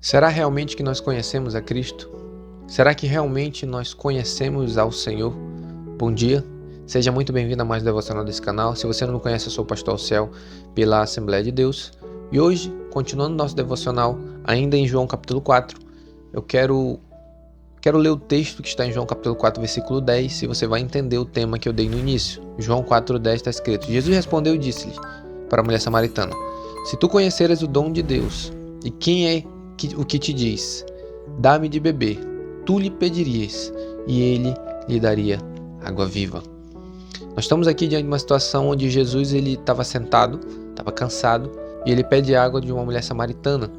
Será realmente que nós conhecemos a Cristo? Será que realmente nós conhecemos ao Senhor? Bom dia, seja muito bem-vindo a mais um devocional desse canal. Se você não me conhece, eu sou o Pastor Alceu, pela Assembleia de Deus. E hoje, continuando nosso devocional, ainda em João capítulo 4, eu quero ler o texto que está em João capítulo 4, versículo 10, e você vai entender o tema que eu dei no início. João 4:10 está escrito: Jesus respondeu e disse-lhe para a mulher samaritana: Se tu conheceras o dom de Deus, e quem é o que te diz, dá-me de beber, tu lhe pedirias, e ele lhe daria água viva. Nós estamos aqui diante de uma situação onde Jesus estava sentado, estava cansado, e ele pede água de uma mulher samaritana.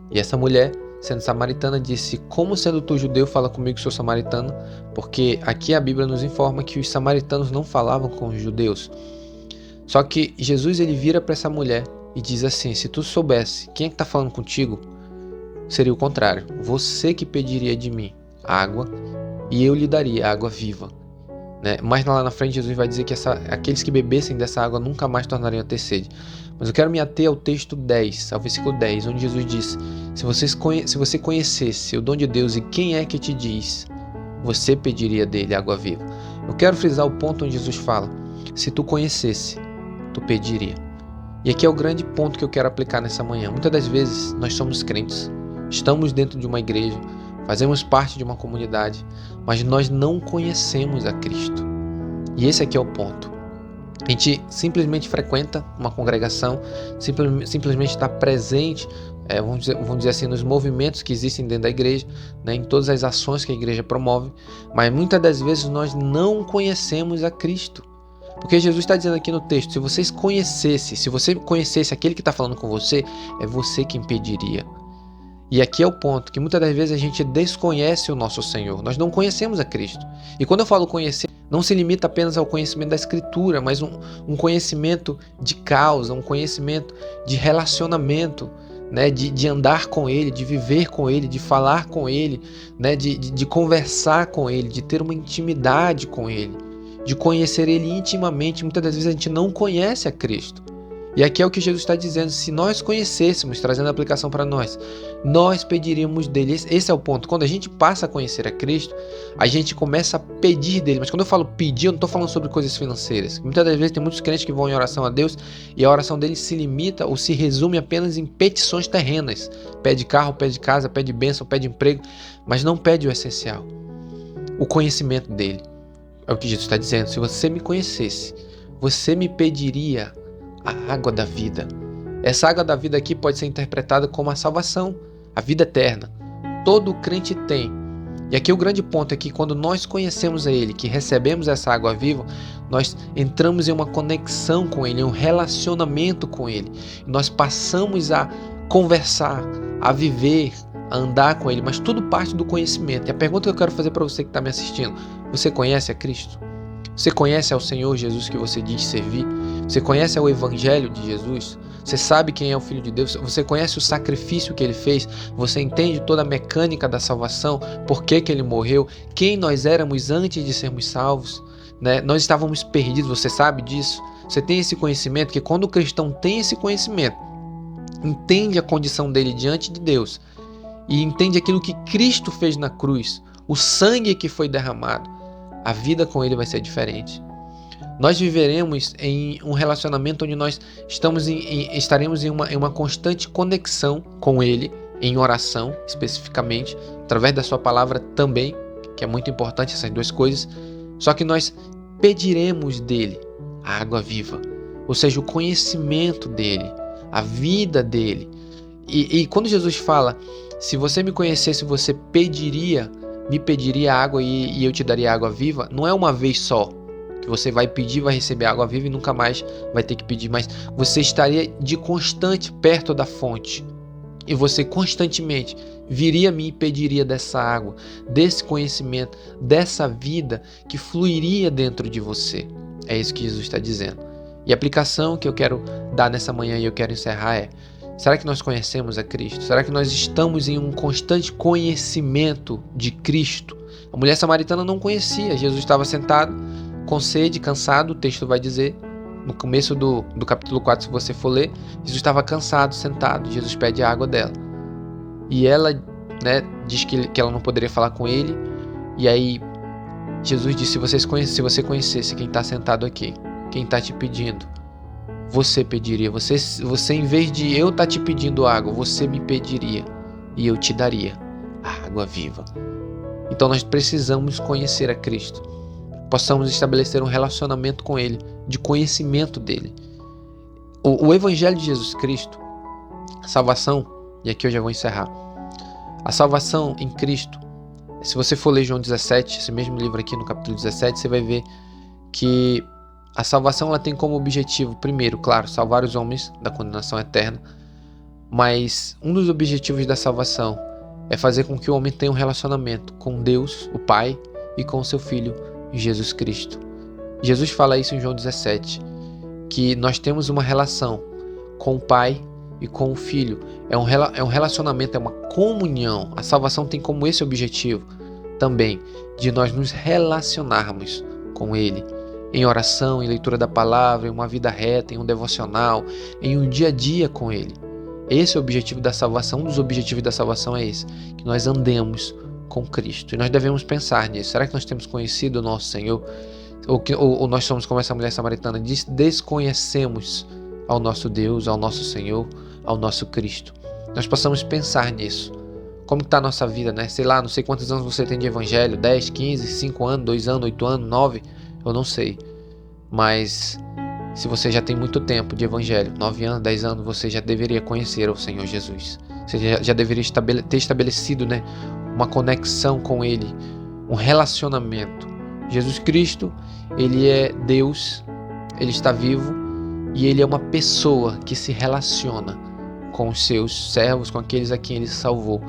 E essa mulher, sendo samaritana, disse: Como sendo tu judeu, fala comigo que sou samaritano? Porque aqui a Bíblia nos informa que os samaritanos não falavam com os judeus. Só que Jesus ele vira para essa mulher e diz assim: se tu soubesse quem é que está falando contigo, seria o contrário. Você que pediria de mim água e eu lhe daria água viva. Mas lá na frente Jesus vai dizer que aqueles que bebessem dessa água nunca mais tornariam a ter sede. Mas eu quero me ater ao texto 10, ao versículo 10, onde Jesus diz: se você conhecesse o dom de Deus e quem é que te diz, você pediria dele água viva. Eu quero frisar o ponto onde Jesus fala: se tu conhecesse, tu pediria. E aqui é o grande ponto que eu quero aplicar nessa manhã. Muitas das vezes nós somos crentes, estamos dentro de uma igreja, fazemos parte de uma comunidade, mas nós não conhecemos a Cristo. E esse aqui é o ponto. A gente simplesmente frequenta uma congregação, simplesmente está presente, vamos dizer assim, nos movimentos que existem dentro da igreja, em todas as ações que a igreja promove, mas muitas das vezes nós não conhecemos a Cristo. Porque Jesus está dizendo aqui no texto: se você conhecesse aquele que está falando com você, é você quem pediria. E aqui é o ponto, que muitas das vezes a gente desconhece o nosso Senhor, nós não conhecemos a Cristo. E quando eu falo conhecer, não se limita apenas ao conhecimento da Escritura, mas um conhecimento de causa, um conhecimento de relacionamento, de andar com Ele, de viver com Ele, de falar com Ele, de conversar com Ele, de ter uma intimidade com Ele, de conhecer Ele intimamente. Muitas das vezes a gente não conhece a Cristo. E aqui é o que Jesus está dizendo: se nós conhecêssemos, trazendo a aplicação para nós pediríamos dele. Esse é o ponto. Quando a gente passa a conhecer a Cristo, a gente começa a pedir dele. Mas quando eu falo pedir, eu não estou falando sobre coisas financeiras. Muitas das vezes tem muitos crentes que vão em oração a Deus e a oração deles se limita ou se resume apenas em petições terrenas. Pede carro, pede casa, pede bênção, pede emprego, mas não pede o essencial, o conhecimento dele. É o que Jesus está dizendo: se você me conhecesse, você me pediria a água da vida. Essa água da vida aqui pode ser interpretada como a salvação, a vida eterna. Todo crente tem. E aqui o grande ponto é que quando nós conhecemos a Ele, que recebemos essa água viva, nós entramos em uma conexão com Ele, em um relacionamento com Ele. Nós passamos a conversar, a viver, a andar com Ele, mas tudo parte do conhecimento. E a pergunta que eu quero fazer para você que está me assistindo: você conhece a Cristo? Você conhece ao Senhor Jesus que você diz servir? Você conhece o Evangelho de Jesus? Você sabe quem é o Filho de Deus? Você conhece o sacrifício que Ele fez? Você entende toda a mecânica da salvação? Por que Ele morreu? Quem nós éramos antes de sermos salvos? Nós estávamos perdidos, você sabe disso? Você tem esse conhecimento? Que quando o cristão tem esse conhecimento, entende a condição dele diante de Deus e entende aquilo que Cristo fez na cruz, o sangue que foi derramado, a vida com Ele vai ser diferente. Nós viveremos em um relacionamento onde nós estaremos em uma constante conexão com Ele, em oração especificamente, através da sua palavra também, que é muito importante essas duas coisas. Só que nós pediremos dele a água viva, ou seja, o conhecimento dele, a vida dele. E quando Jesus fala: se você me conhecesse, você me pediria água e eu te daria água viva, não é uma vez só que você vai pedir, vai receber água viva e nunca mais vai ter que pedir, mas você estaria de constante perto da fonte e você constantemente viria a mim e pediria dessa água, desse conhecimento, dessa vida que fluiria dentro de você. É isso que Jesus está dizendo. E a aplicação que eu quero dar nessa manhã e eu quero encerrar é: será que nós conhecemos a Cristo? Será que nós estamos em um constante conhecimento de Cristo? A mulher samaritana não conhecia. Jesus estava sentado, com sede, cansado. O texto vai dizer, no começo do capítulo 4, se você for ler, Jesus estava cansado, sentado. Jesus pede a água dela. e ela, né, diz que ela não poderia falar com ele. E aí Jesus disse: se você conhecesse quem está sentado aqui, quem está te pedindo, você pediria. Você em vez de eu estar te pedindo água, você me pediria e eu te daria a água viva. Então nós precisamos conhecer a Cristo, possamos estabelecer um relacionamento com Ele, de conhecimento dele. O Evangelho de Jesus Cristo, a salvação, e aqui eu já vou encerrar, a salvação em Cristo, se você for ler João 17, esse mesmo livro aqui no capítulo 17, você vai ver que a salvação ela tem como objetivo, primeiro, claro, salvar os homens da condenação eterna, mas um dos objetivos da salvação é fazer com que o homem tenha um relacionamento com Deus, o Pai, e com o seu Filho, Jesus Cristo. Jesus fala isso em João 17, que nós temos uma relação com o Pai e com o Filho. É um relacionamento, é uma comunhão. A salvação tem como esse objetivo também, de nós nos relacionarmos com Ele, em oração, em leitura da palavra, em uma vida reta, em um devocional, em um dia a dia com Ele. Esse é o objetivo da salvação. Um dos objetivos da salvação é esse, que nós andemos com Cristo. E nós devemos pensar nisso. Será que nós temos conhecido o nosso Senhor? Ou nós somos como essa mulher samaritana, desconhecemos ao nosso Deus, ao nosso Senhor, ao nosso Cristo? Nós possamos pensar nisso. Como está a nossa vida, né? Sei lá, não sei quantos anos você tem de evangelho, 10, 15, 5 anos, 2 anos, 8 anos, 9, eu não sei. Mas se você já tem muito tempo de evangelho, 9 anos, 10 anos, você já deveria conhecer o Senhor Jesus. Você já deveria ter estabelecido, né, uma conexão com Ele, um relacionamento. Jesus Cristo, Ele é Deus, Ele está vivo e Ele é uma pessoa que se relaciona com os seus servos, com aqueles a quem Ele salvou.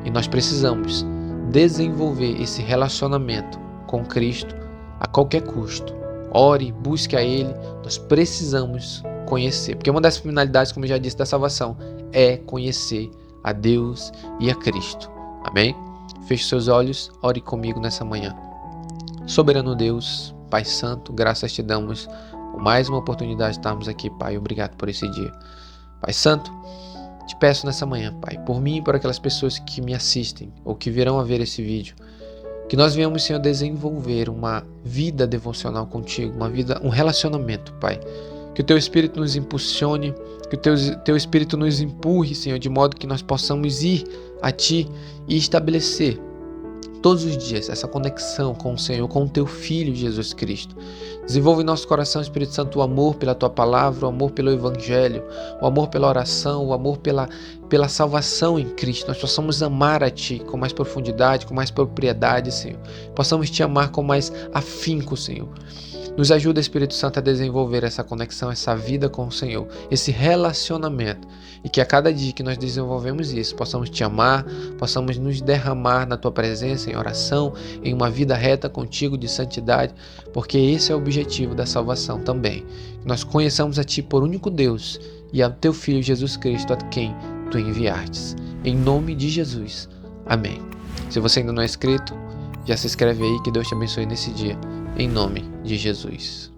E nós precisamos desenvolver esse relacionamento com Cristo a qualquer custo. Ore, busque a Ele, nós precisamos conhecer. Porque uma das finalidades, como eu já disse, da salvação é conhecer a Deus e a Cristo. Amém? Feche seus olhos, ore comigo nessa manhã. Soberano Deus, Pai Santo, graças te damos por mais uma oportunidade de estarmos aqui, Pai. Obrigado por esse dia. Pai Santo, te peço nessa manhã, Pai, por mim e por aquelas pessoas que me assistem ou que virão a ver esse vídeo, que nós venhamos, Senhor, desenvolver uma vida devocional contigo, um relacionamento, Pai. Que o Teu Espírito nos impulsione, que o Teu Espírito nos empurre, Senhor, de modo que nós possamos ir a Ti e estabelecer todos os dias essa conexão com o Senhor, com o Teu Filho Jesus Cristo. Desenvolve em nosso coração, Espírito Santo, o amor pela Tua palavra, o amor pelo Evangelho, o amor pela oração, o amor pela salvação em Cristo. Nós possamos amar a Ti com mais profundidade, com mais propriedade, Senhor. Possamos Te amar com mais afinco, Senhor. Nos ajuda, Espírito Santo, a desenvolver essa conexão, essa vida com o Senhor, esse relacionamento. E que a cada dia que nós desenvolvemos isso, possamos Te amar, possamos nos derramar na Tua presença, em oração, em uma vida reta contigo de santidade, porque esse é o objetivo da salvação também. Que nós conheçamos a Ti por único Deus e a Teu Filho Jesus Cristo, a quem Tu enviastes. Em nome de Jesus. Amém. Se você ainda não é inscrito, já se inscreve aí, que Deus te abençoe nesse dia. Em nome de Jesus.